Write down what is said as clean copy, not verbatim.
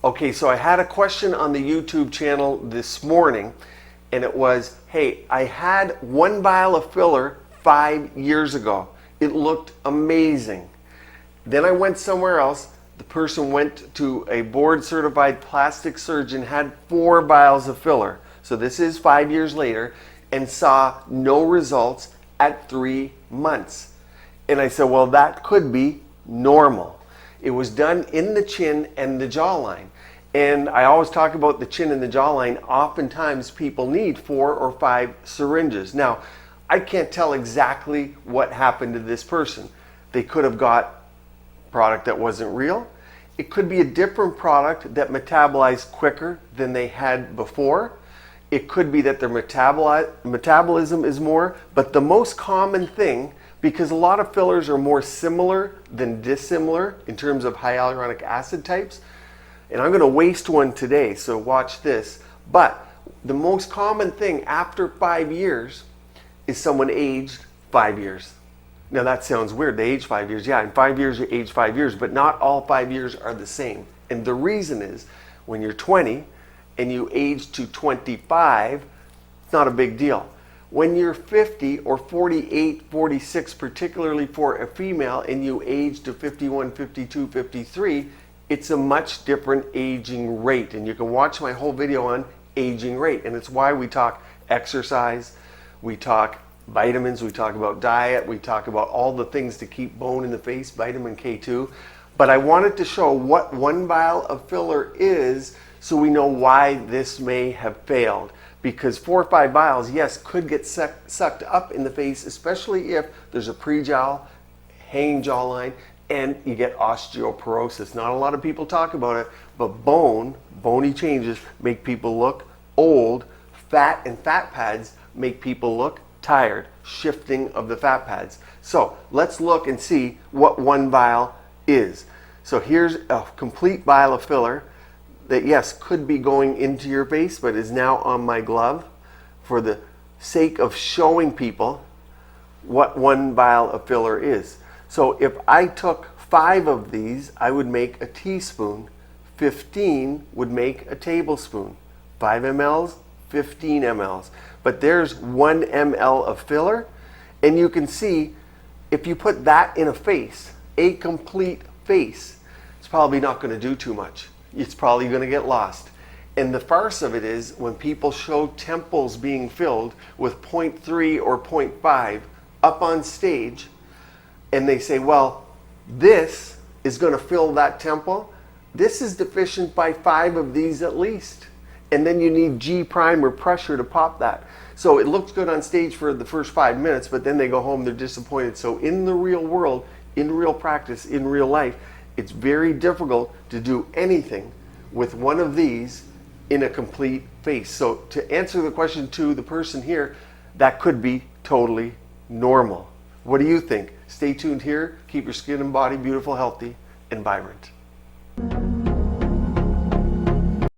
Okay, so I had a question on the YouTube channel this morning, and it was, hey, I had one vial of filler 5 years ago. It looked amazing. Then I went somewhere else. The person went to a board certified plastic surgeon, had 4 vials of filler. So this is 5 years later, and saw no results at 3 months. And I said, well, that could be normal. It was done in the chin and the jawline. And I always talk about the chin and the jawline. Oftentimes people need 4 or 5 syringes. Now, I can't tell exactly what happened to this person. They could have got product that wasn't real. It could be a different product that metabolized quicker than they had before. It could be that their metabolism is more, but the most common thing, because a lot of fillers are more similar than dissimilar in terms of hyaluronic acid types, and I'm going to waste one today, so watch this, but the most common thing after 5 years is someone aged 5 years. Now that sounds weird, they age 5 years. Yeah, in 5 years you age 5 years, but not all 5 years are the same. And the reason is, when you're 20 and you age to 25, it's not a big deal. When you're 50 or 48, 46, particularly for a female, and you age to 51, 52, 53, it's a much different aging rate. And you can watch my whole video on aging rate. And it's why we talk exercise, we talk vitamins, we talk about diet, we talk about all the things to keep bone in the face, vitamin K2. But I wanted to show what one vial of filler is so we know why this may have failed. Because 4 or 5 vials, yes, could get sucked up in the face, especially if there's a pre-jowl, hanging jawline, and you get osteoporosis. Not a lot of people talk about it, but bony changes make people look old. Fat and fat pads make people look tired, shifting of the fat pads. So let's look and see what one vial is. So here's a complete vial of filler that, yes, could be going into your face, but is now on my glove for the sake of showing people what one vial of filler is. So if I took 5 of these, I would make a teaspoon. 15 would make a tablespoon. 5 mLs, 15 mLs. But there's 1 ml of filler, and you can see if you put that in a face, a complete face, it's probably not going to do too much. It's probably going to get lost. And the farce of it is when people show temples being filled with 0.3 or 0.5 up on stage, and they say, well, this is going to fill that temple. This is deficient by 5 of these at least. And then you need G prime or pressure to pop that. So it looks good on stage for the first 5 minutes, but then they go home, they're disappointed. So in the real world, in real practice, in real life, it's very difficult to do anything with one of these in a complete face. So to answer the question to the person here, that could be totally normal. What do you think? Stay tuned here. Keep your skin and body beautiful, healthy, and vibrant.